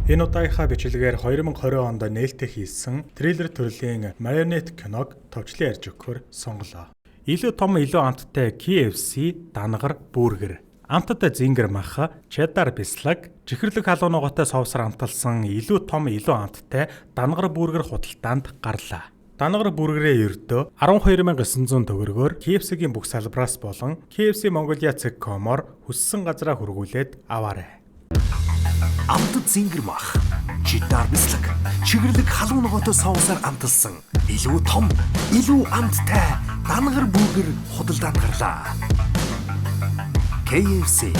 Энэ удаагийнхаа бичлэгээр 2020 онд нээлттэй хийсэн трейлер төрлийн Marionette киног товчлон ярьж өгөхөөр сонголоо. Илүү том, илүү амттай KFC дангар бүргэр, амттай зингэр маха, cheddar бислэг, чихэрлэг халуунуугатай соусаар амталсан илүү том, илүү амттай дангар бүргэр худалдаанд гарлаа. Дангар бүргэрээ ердөө 12,900 төгрөгөөр KFC-гийн бүх салбараас болон KFC Mongolia.com-оор хүссэн газараа хургуулээд аваарай. Амтд зингэр мах, cheddar бислэг, чихэрлэг халуунуугатай соусаар амталсан илүү том, илүү амттай дангар бүргэр худалдаанд гарлаа. KFC.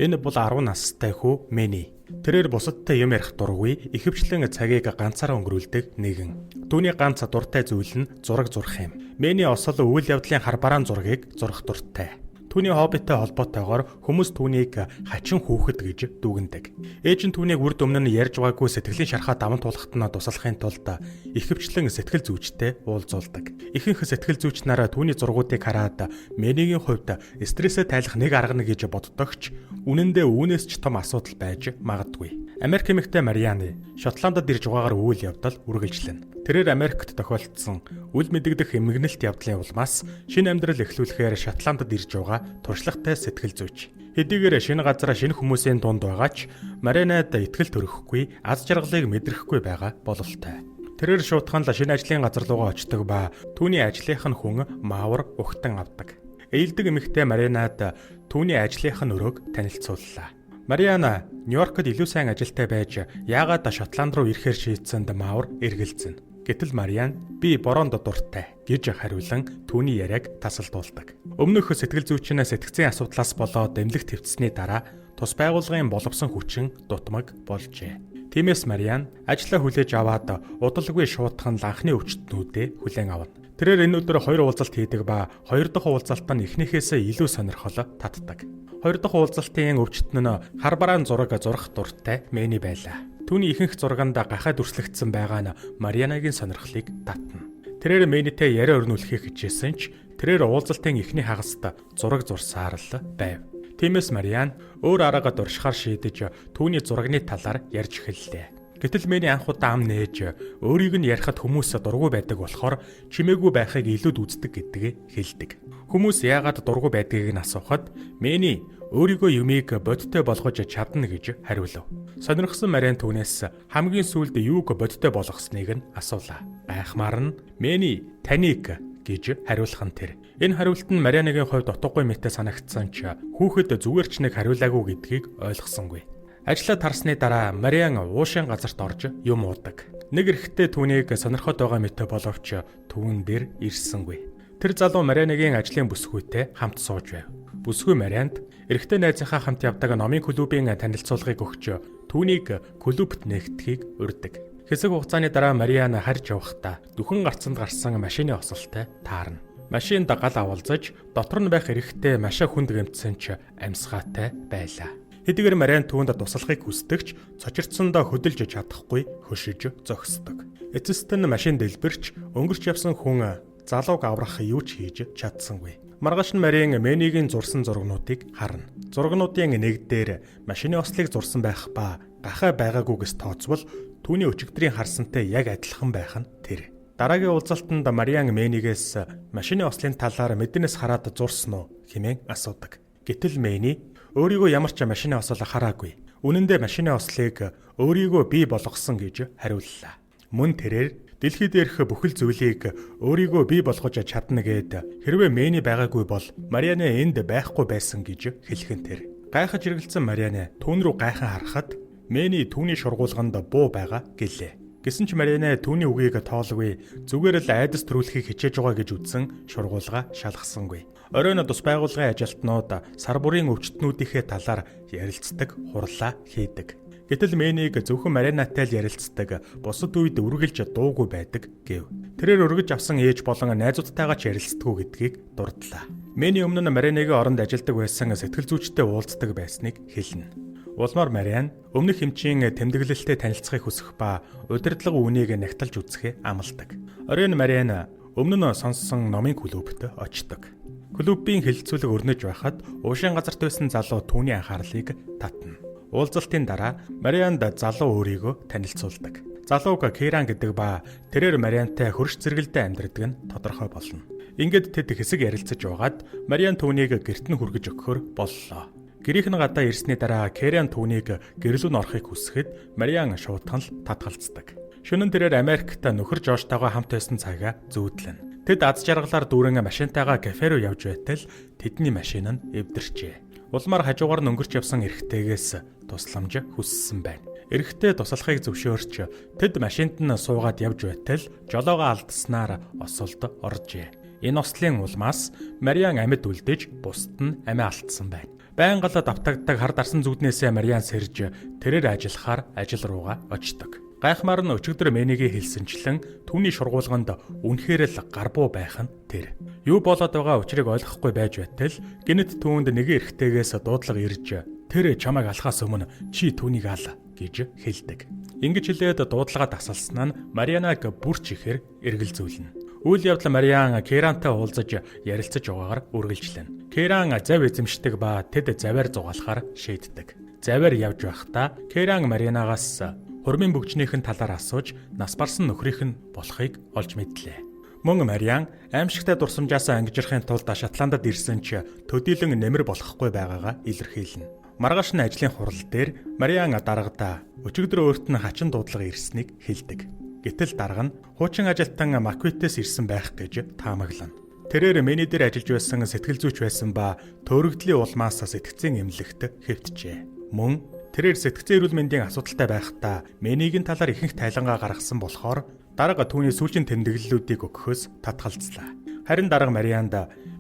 Энэ бол 10 настай хүү Мэни. Тэрээр бусадтай юм ярих дургүй, ихэвчлэн цагийг ганцаараа өнгөрүүлдэг нэгэн. Түүний ганц дуртай зүйл нь зураг зурх юм. Мэни осол үйл явдлын хар бараан зургийг зурх дуртай. Түүний хоббитой холбоотойгоор хүмүүс түүнийг хачин хүүхэд гэж дүгнэдэг. Ээж нь түүнийг үрд өмнө нь ярьж байгаагүй сэтгэлийн шархаа даван туулахад нь туслахын тулд ихэвчлэн сэтгэл зүйчтэй уулзуулдаг. Ихэнх сэтгэл зүйч нараа түүний зургуудыг хараад Мэнигийн хувьд стрессээ тайлах нэг арга нь гэж боддогч үнэндээ үүнээс ч том асуудал байж магадгүй. Америк эмэгтэй Марианы Шотландд ирж байгаагаар үйл явдал үргэлжлэнэ. Тэрээр Америкт тохиолдсон үл мэдэгдэх эмгэнэлт явдлын улмаас шинэ амьдрал эхлүүлэхээр Шотландд ирж байгаа туршлагатай сэтгэл зүйч. Хэдийгээр шинэ газар шинэ хүмүүсийн дунд байгаа ч Марианад итгэл төрөхгүй, аз жаргалыг мэдрэхгүй байгаа бололтой. Тэрээр шуудхан л шинэ ажлын газар руугаа очдог ба түүний ажлынх нь хүн маавар ухтан авдаг. Ээлдэг эмэгтэй Марианад түүний ажлынх нь өрөөг танилцууллаа. Мариана Нью-Йоркод илүү сайн ажилтай байж яагаад Шотланд руу ирэхээр шийдсэнд маавар эргэлзэнэ. Гэтэл Мариан би бороонд дуртай гэж хариулан түүний яриаг тасалдуулдаг. Өмнөх сэтгэл зүйчнээс сэтгцийн асуудлаас болоод эмнэлэг твцсний дараа тус байгууллагын боловсон хүчин дутмаг болжээ. Тиймээс Мариан ажлаа хүлээж аваад удалгүй шуудхан анхны өвчтнүүдэд хүлээн авна. Тэрээр энэ өдөр 2 уулзалт хийдэг ба 2 дахь уулзалт нь эхнийхээсээ илүү сонирхол татдаг. 2 дахь уулзалтын өвчтөн нь хар бараан зураг зурх дуртай Мэни байлаа. Түүний ихэнх зурганд гахаад үрслэгдсэн байгаа нь Марианагийн сонирхлыг татна. Тэрээр Мэнитэй яриа өрнүүлэхийг хичээсэн ч тэрээр уулзалтын эхний хагаст зураг зурсаар л байв. Тиймээс Мариан өөр арга дуршихаар шийдэж түүний зурагны талаар ярьж эхэллээ. Гэтэл Мэни анх удаа ам нээж өөрийг нь ярихад хүмүүс дургүй байдаг болохоор чимээгүй байхыг илүүд үздэг гэдгийг хэлдэг. Хүмүүс яагаад дургүй байдгийг нь асуухад Мэни өөрийгөө юмыг бодиттой болгож чадна гэж хариулав. Сонирхсан Мариан түүнээс хамгийн сүүлд юуг бодиттой болгосныг нь асуулаа. Гайхмаар нь Мэни таныг гэж хариулах нь тэр. Энэ хариулт нь Марианыгийн хувьд утгагүй мэт санагдсан ч хүүхэд зүгээр ч нэг хариулаагүй гэдгийг ойлгосонгүй. Ажлаа тарсны дараа Мариан уушин газарт орж юм уудаг. Нэг эрэхтэй түүнийг сонирхоод байгаа мэт боловч түүн дээр ирсэнгүй. Тэр залуу Марианыгийн ажлын бүсгүйтэй хамт сууж байв. Бүсгүй Марианд эрэхтэй найзынхаа хамт явдаг номын клубын танилцуулгыг өгч түүнийг клубт нэгтгэхийг урьдаг. Хэсэг хугацааны дараа Мариан харж явахдаа дүхэн гарцанд гарсан машины осолтой таарна. Машинд гал авалзаж дотор нь байх эрэхтэй машаа хүнд гэмтсэн ч амьсгаатай байлаа. Хэдийгээр Мариан түүнд туслахыг хүсдэгч цочирдсондоо хөдөлж чадахгүй хөшиж зогсдог. Эцэст нь машин дэлбэрч өнгөрч явсан хүн залууг аврах юу ч хийж чадсангүй. Маргааш нь Мариан Мэнигийн зурсан зургнуудыг харна. Зургнуудын нэг дээр машины ослыг зурсан байх ба гахаа байгаагүйгээс тооцвол түүний өчигдрийн харсантай яг адилхан байх нь тэр. Дараагийн уулзалтанд Мариан Мэнигээс машины ослын талаар мэднэс хараад зурсан уу хэмээн асуудаг. Гэтэл Мэни өөрийгөө ямар ч машины осол хараагүй. Үнэн дээр машины ослыг өөрийгөө бий болгосон гэж хариуллаа. Мөн тэрээр дэлхий дээрх бүхэл зүйлийг өөрийгөө бий болгож чадна гэд хэрвээ Мэни байгаагүй бол Мариана энд байхгүй байсан гэж хэлхэн тэр. Гайхаж иргэлцсэн Мариана түүн рүү гайхан харахад Мэни түүний шургуулганд буу байгаа гэлээ. Гэсэн ч Мариана түүний үгийг тоолгүй зүгээр л айдас төрүүлэхийг хичээж байгаа гэж үзсэн шургуулга шалгасангүй. Оройн тус байгууллагын ажилтнууд сар бүрийн өвчтнүүдийнхээ талаар ярилцдаг, хурлаа хийдэг. Гэтэл Мэнийг зөвхөн Марианатай л ярилцдаг, бусад үед үргэлж дуугүй байдаг гэв. Тэрээр өргөж авсан ээж болон найзуудтайгаа ч ярилцдаггүй гэдгийг дурдлаа. Мэни өмнө нь Марианыгийн оронд ажилладаг байсан сэтгэл зүйчтэй уулздаг байсныг хэлнэ. Улмаар Мариан өмнөх хэмжийн тэмдэглэлтэд танилцахыг хүсэх ба удирдлага үүнийг нягтлж үзэхээ амладаг. Оройн Мариан өмнө нь сонссон номын клубт очдог. Клубын хэлэлцүүлэг өрнөж байхад уушин газарт байсан залуу түүний анхаарлыг татна. Уулзалтын дараа Марианд залуу өөрийгөө танилцуулдаг. Залууг Кейран гэдэг ба тэрээр Мариантай хөрш зэрэгэлдээ амьдрдаг нь тодорхой болно. Ингээд тэд хэсэг ярилцаж байгаад Мариан түүнийг гэрт нь хүргэж өгөхөөр боллоо. Гэрийнх нь гадаа ирсний дараа Кейран түүнийг гэрлүү н орохыг хүсэхэд Мариан шуудхан л татгалздаг. Шөнөн тэрээр Америкт нөхөр Жоржтойгоо хамт байсан цагаа зүүдлэн. Тэд аз жаргалаар дүүрэн машинтайгаа кафе руу явж байтал тэдний машин нь эвдэрчээ. Улмаар хажуугаар нь өнгөрч явсан эрэгтэйгээс тусламж хүссэн байна. Эрэгтэй туслахыг зөвшөөрч тэд машинд нь суугаад явж байтал жолоогоо алдснаар осолд оржээ. Энэ ослын улмаас Мариан амьд үлдэж бусд нь амиа алдсан байна. Байнга л давтагддаг хар дарсан зүуднээсээ Мариан сэрж тэрээр ажиллахаар ажил руугаа очдог. Гайхмаар нь өчигдөр Мэнигийн хэлсэнчлэн түүний шургуулганд үнэхээр л гарбуу байх нь тэр. Юу болоод байгаа учрыг ойлгохгүй байж байтал гинэт түүнд нэг эрэгтэйгээс дуудлага ирж тэр чамайг алхаас өмнө чи түүнийг ал гэж хэлдэг. Ингэж хэлээд дуудлага тасалснаа нь Марианаг бүрч ихээр эргэлзүүлнэ. Үйл явдал Мариан Кейрантай уулзаж ярилцаж байгаагаар үргэлжлэнэ. Кейран зав эзэмшдэг ба тэд заваар зугаалахаар шийддэг. Заваар явж байхдаа Кейран Марианагаас хурмын бөгжнийхэн талаар асууж нас барсан нөхрийнх нь болохыг олж мэдлээ. Мөн Мариан аимшигтай дурсамжаас ангижрахын тулд Шотландд ирсэн ч төдийлөн нэмэр болохгүй байгаагаа илэрхийлнэ. Маргааш нь ажлын хурал дээр Мариан дарагдаа өчигдөр өөрт нь хачин дуудлага ирснийг хэлдэг. Гэтэл дарга нь хуучин ажилтан Маквитээс ирсэн байх гэж таамаглана. Тэрээр Мэни дээр ажиллаж байсан сэтгэл зүйч байсан ба төөрөгдлийн улмаас сэтгцийн эмнэлэгт хэвтжээ. Мөн тэрээр сэтгцэн эрүүл мэндийн асуудалтай байхдаа Мэнигийн талаар ихэнх тайлангаа гаргасан болохоор дарга түүний сүүлийн тэмдэглэлүүдийг өгөхөөс татгалзлаа. Харин дарга Марианд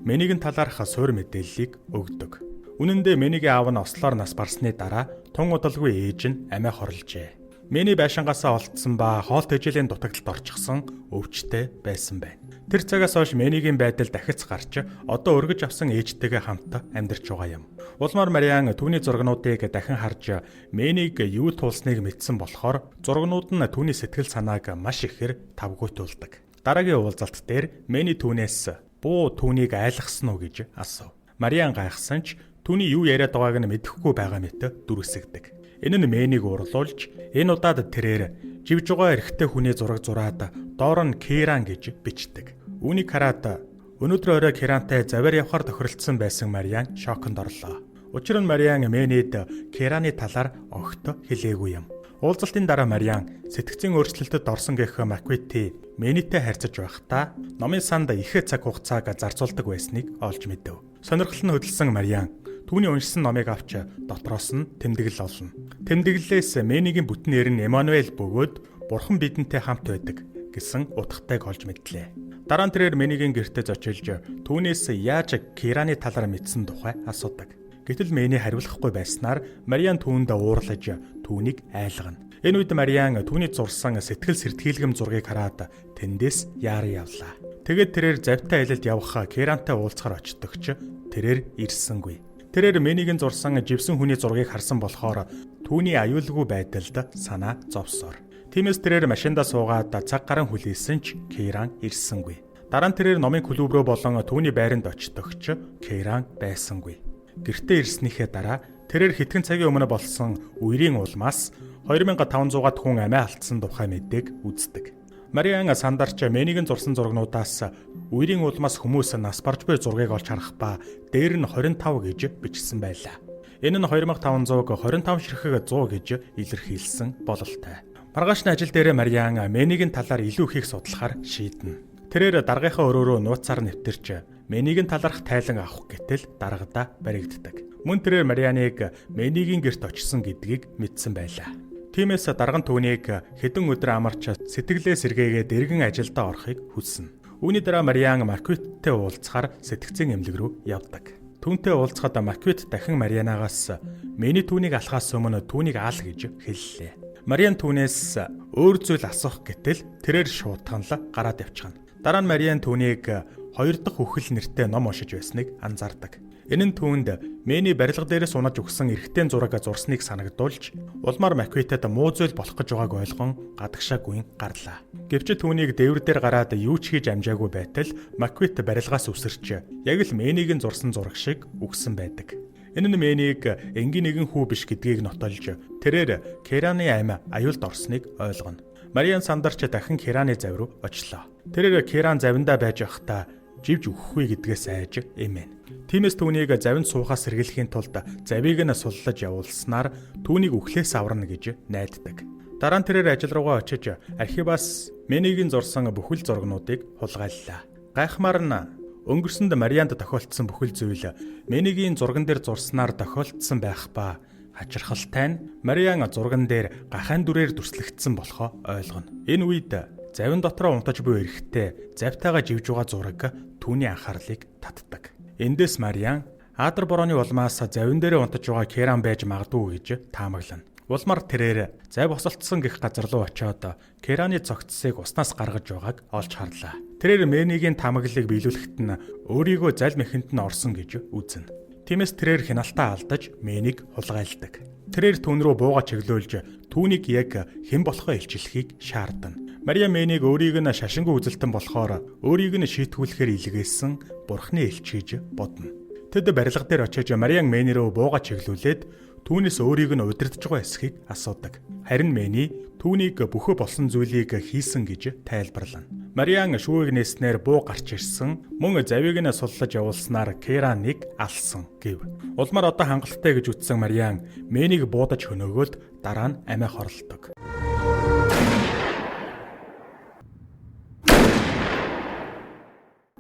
Мэнигийн талаарх суур мэдээллийг өгдөг. Үнэн дээр Мэнигийн аав нь ослоор нас барсны дараа тун удалгүй ээж нь амиа хорлжээ. Мэни байшингаасаа олдсон ба хоолт тэжээлийн дутагдлалд орчихсон өвчтэй байсан байна. Тэр цагаас хойш Мэнигийн байдал дахиц гарч одоо өргөж авсан ээжтэйгээ хамт амьдарч байгаа юм. Улмаар Мариан түүний зургнуудыг дахин харж Мэнийг юу туулсныг мэдсэн болохоор зургнууд нь түүний сэтгэл санааг маш ихээр тавгуйтуулдаг. Дараагийн уулзалт дээр Мэни түүнээс буу түүнийг айлгсан уу гэж асуув. Мариан гайхсан ч түүний юу яриад байгааг нь мэдэхгүй байгаа мэт дүрсэгдэг. Энэ нь Мэнийг урлуулж энэ удаад тэрээр живж байгаа эрэгтэй хүний зураг зураад доор нь Кейран гэж бичдэг. Үүнийг хараад өнөөдөр орой Кейрантай заваар явхаар тохиролцсон байсан Мариан шоконд орлоо. Учир нь Мариан Мэнид Кейраны талаар огт хэлээгүй юм. Уулзалтын дараа Мариан сэтгцийн өөрчлөлтөд орсон гэх Маквити Мэнитэй харьцаж байхдаа номын санд их цаг хугацааг зарцуулдаг байсныг олж мэдэв. Сонирхол нь хөдөлсөн Мариан түүний уншсан номыг авч дотроос нь тэмдэглэл олно. Тэмдэглэлээс Мэнигийн бүтэн нэр нь Эммануэль бөгөөд Бурхан бидэнтэй хамт байдаг гэсэн утгатайг олж мэдлээ. Дараа нь тэрээр Мэнигийн гэртээ зочилж түүнээс яаж Кейраны талаар мэдсэн тухай асуудаг. Гэтэл Мэни хариулахгүй байснаар Мариан түүнд уурлаж түүнийг айлгана. Энэ үед Мариан түүний зурсан сэтгэл сэртгийлгэм зургийг хараад тэндээс яаран явлаа. Тэгээд тэрээр завтай айлд явах Кейрантай уулзахаар очдогч тэрээр ирсэнгүй. Тэрээр Мэнигийн зурсан живсэн хүний зургийг харсан болохоор түүний аюулгүй байдалд санаа зовсоор. Тиймээс тэрээр машиндаа суугаад цаг гарan хүлээсэн ч Кейран ирсэнгүй. Дараа нь тэрээр номын клуб руу болон түүний байранд очдогч Кейран байсангүй. Гэртээ ирснийхээ дараа тэрээр хэдхэн цагийн өмнө болсон үерийн улмаас 2500-аад хүн амиа алдсан тухай мэдээг үздэг. Мариан сандарч Мэнигийн зурсан зургнуудаас үерийн улмаас хүмүүс нас барж буй зургийг олж харах ба дээр нь 25 гэж бичсэн байлаа. Энэ нь 2500-г 25 ширхэг 100 гэж илэрхийлсэн бололтой. Маргаашны ажил дээр Мариан Мэнигийн талаар илүү их судлахаар шийднэ. Тэрээр даргийнхаа өрөөрөө нууцаар нэвтэрч Мэнигийн талаарх тайлан авах гэтэл даргадаа баригддаг. Мөн тэрээр Марианыг Мэнигийн гэрт очсон гэдгийг мэдсэн байлаа. Тиймээс дарга нь түүнийг хэдэн өдөр амарч сэтгэлээ сэргээгээд эргэн ажилдаа орохыг хүснэ. Үүний дараа Мариан Маквиттэй уулзахаар сэтгцэн эмнэлэг рүү явдаг. Түүнтэй уулзахад Маквит дахин Марианагаас Мэни түүнийг алхаас өмнө түүнийг аал гэж хэллээ. Мариан түүнээс өөр зүйл асуух гэтэл тэрээр шуудханлаа гараад явчихна. Дараа нь Мариан түүнийг 2 дахь үхэл нэртэй ном уншиж байсныг анзаардаг. Энэ нь түүнд Мэни барилга дээрээс унаж өгсөн эрэгтэй зураг зурсныг санагдуулж, улмаар Маквитэд муу зүйл болох гэж байгааг ойлгон гадагшаагүй гарлаа. Гэвч түүнийг дээвэр дээр гараад юу ч хийж амжаагүй байтал Маквит барилгаас үсэрч, яг л Мэнигийн зурсан зураг шиг үгсэн байдаг. Энэ нь Мэнийг энгийн нэгэн хүү биш гэдгийг нотолж тэрээр Кераны аймаа аюулд орсныг ойлгоно. Мариан сандарч дахин Кераны завь руу очлоо. Тэрээр Керан завиндаа байж байхдаа живж өгөхгүй гэдгээс айж эмээн. Тиймээс түүнийг завинд суухаас сэргийлэхийн тулд завийг нь суллаж явуулснаар түүнийг үхлээс аварна гэж найддаг. Дараа нь тэрээр ажил руугаа очиж Архибас Мэнигийн зурсан бүхэл зургнуудыг хулгайллаа. Гайхмаар нь өнгөрсөнд Марианд тохиолдсон бүхэл зүйл Мэнигийн зурган дээр зурснаар тохиолдсон байх ба хачирхалтай нь Мариан зурган дээр гахаан дүрээр дүрслэгдсэн болохоо ойлгоно. Энэ үед завин дотроо унтаж буй эрэхтэй завтайгаа живж байгаа зураг түүний анхаарлыг татдаг. Эндээс Мариан Адар борооны улмаас завин дээр унтаж байгаа Керан байж магадгүй гэж таамаглана. Улмаар тэрээр зав босолтсон гих газар руу очиод Кераны цогцсыг уснаас гаргаж байгааг олж харлаа. Тэрээр Мэнигийн таамаглалыг биелүүлэхэд нь өөрийгөө зал мэхэнд нь орсон гэж үзнэ. Тиймээс тэрээр хяналтаа алдаж Мэнийг хулгайлдаг. Тэрээр түүн рүү бууга чиглүүлж түүнийг яг хэн болохоо илчлэхийг шаардана. Мария Мэнийг өөрийг нь шашингүй үзэлтэн болохоор өөрийг нь шийтгүүлэхээр илгээсэн Бурхны элч гэж бодно. Тэд барилга дээр очиж Мариан Мэни рүү бууга чиглүүлээд түүнээс өөрийг нь удирдах байгаа эсхийг асуудаг. Харин Мэни түүнийг бүхэ болсон зүйлийг хийсэн гэж тайлбарлана. Мариан шүүгийг нээснээр буу гарч ирсэн, мөн завийг нь суллаж явуулснаар Кераныг алсан гэв. Улмаар одоо хангалттай гэж үтсэн Мариан Мэнийг буудаж хөнөөгөөд дараа нь амиа хорлдог.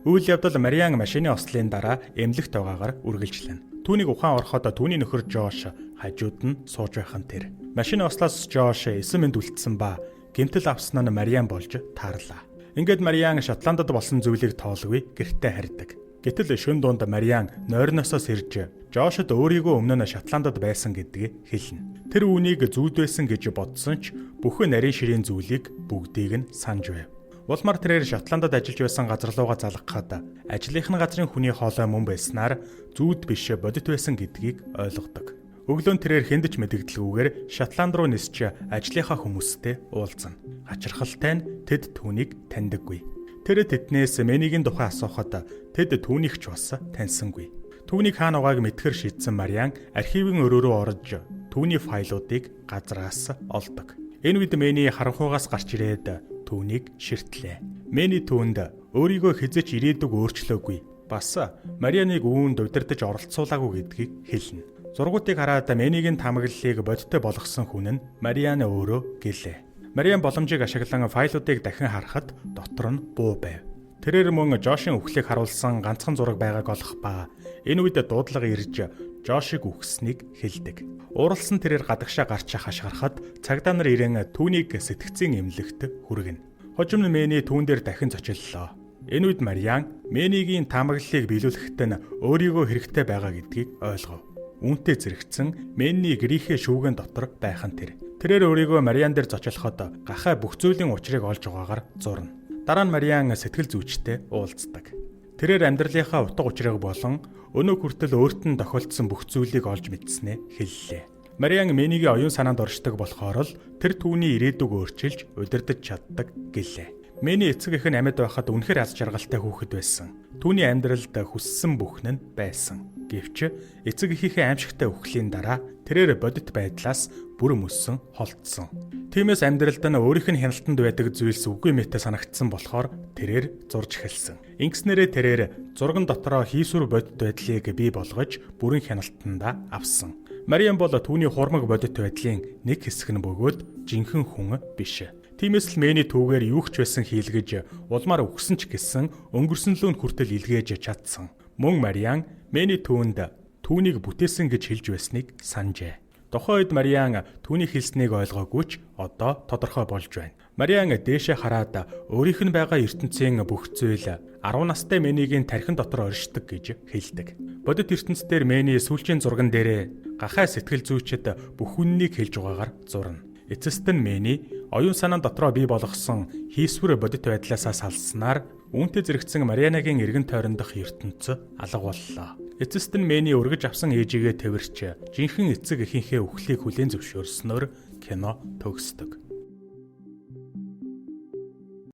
Үйл явдал Мариан машины ослын дараа эмнэлэгт байгаагаар үргэлжлэнэ. Түүнийг ухаан ороход түүний нөхөр Жош хажууд нь сууж байхын тэр. Машины ослоос Жош эсэм мэнд үлдсэн ба гэмтэл авсан нь Мариан болж таарлаа. Ингээд Мариан Шотландд болсон зүйлийг тоолгүй гэртээ харьдаг. Гэтэл шөнө дунд Мариан нойрноосоос ирж Жошд өөрийгөө өмнө нь Шотландд байсан гэдгийг хэлнэ. Тэр үүнийг зүйд байсан гэж бодсон ч бүхэн нарийн ширийн зүйлийг бүгдийг нь санаж байв. Улмаар тэрээр Шотландд ажиллаж байсан газар руугаа залгахад ажлынхны газрын хүний хоолой мөн байснаар зүйд биш бодит байсан гэдгийг ойлгодог. Өглөө тэрээр хэнд ч мэдэгдэлгүйгээр Шотланд руу нисч ажлынхаа хүмүүстэй уулзна. Хачирхалтай нь тэд түүнийг таньдаггүй. Тэр тэднээс Мэнигийн тухай асуухад тэд түүнийг ч бас таньсангүй. Түүнийг хаана байгааг мэдхэр шийдсэн Мариан архивын өрөө рүү орж түүний файлуудыг газраас олдог. Энэ үед Мэни харанхуйгаас гарч ирээд түүнийг ширтлээ. Мэни түүнд өөрийгөө хизээч ирээдүг өөрчлөөгүй. Бас Марианыг үүнд удирдах оролцуулаагүй гэдгийг хэлнэ. Зургуудыг хараад Мэнигийн таамаглалыг бодиттой болгосон хүн нь Мариан өөрөө гэлээ. Мариан боломжийг ашиглан файлуудыг дахин харахад дотор нь буу байв. Тэрээр мөн Жошийн үхлийг харуулсан ганцхан зураг байгааг олох ба энэ үед дуудлага ирж Жошийг үхснийг хэлдэг. Ууралсан тэрээр гадагшаа гарч хашгирахад цагдаа нар ирэн түүнийг сэтгцийн эмнэлэгт хүргэнэ. Хожим нь Мэни түүн дээр дахин зочиллоо. Энэ үед Мариан Мэнигийн таамаглалыг биелүүлэхэд нь өөрийгөө хэрэгтэй байгаа гэдгийг ойлгов. Үүнтэй зэрэгцэн Мэни гэрийнхээ шүүгэн дотор байх нь тэр. Тэрээр өөрийгөө Мариан дээр зочлоход гахаа бүх зүйлийн учрыг олж байгаагаар зурна. Дараа нь Мариан сэтгэл зүйчтэй уулздаг. Тэрээр амьдралынхаа утга учирыг болон өнөө хүртэл өөрт нь тохиолдсон бүх зүйлийг олж мэдснээ хэллээ. Мариан Мэнигийн оюун санаанд оршдог болохоор л тэр түүний ирээдүг өөрчилж удирдах чаддаг гэлээ. Мэни эцэг эх нь амьд байхад үнэхээр аз жаргалтай хүүхэд байсан. Түүний амьдралд хүссэн бүхэн нь байсан. Гэвч эцэг эхийнхээ аимшигтай үхлийн дараа тэрээр бодит байдлаас бүрэн өссөн холдсон. Тиймээс амьдралд нь өөрийнх нь хяналтанд байдаг зүйлс үгүй мэт санагдсан болохоор тэрээр зурж эхэлсэн. Ингэснээрээ тэрээр зурган дотроо хийсвэр бодит байдлыг бий болгож бүрэн хяналтандаа авсан. Мариан бол түүний хурмаг бодит байдлын нэг хэсэг нь бөгөөд жинхэнэ хүн биш. Тиймээс л Мэни түүгээр юу ч байсан хийлгэж улмаар өгсөн ч гэсэн өнгөрсөн лөө хүртэл илгээж чадсан. Мөн Мариан Мэни түүнийг бүтээсэн гэж хэлж байсныг санджээ. Тухайн үед Мариан түүний хэлснийг ойлгоогүй ч одоо тодорхой болж байна. Мариан дээшээ хараад өөрийнх нь байгаа ертөнцийн бүх зүйл 10 настай Мэнигийн тархин дотор оршдог гэж хэлдэг. Бодит ертөнцийн Мэни сүүлчийн зурган дээрээ гахаа сэтгэл зүйчэд бүх үннийг хэлж байгаагаар зурна. Эцэст нь Мэни оюун санаан дотроо бий болгосон хийсвэр бодит байдлаасаа салснаар үүнтэй зэрэгцэн Марианагийн эргэн тойрондох ертөнцийн алга боллоо. Эцэст нь Мэни өргөж авсан ээжигээ тэрвэрч жинхэнэ эцэг эхийнхээ үхлийг хүлээн зөвшөөрснөөр кино төгсдөг.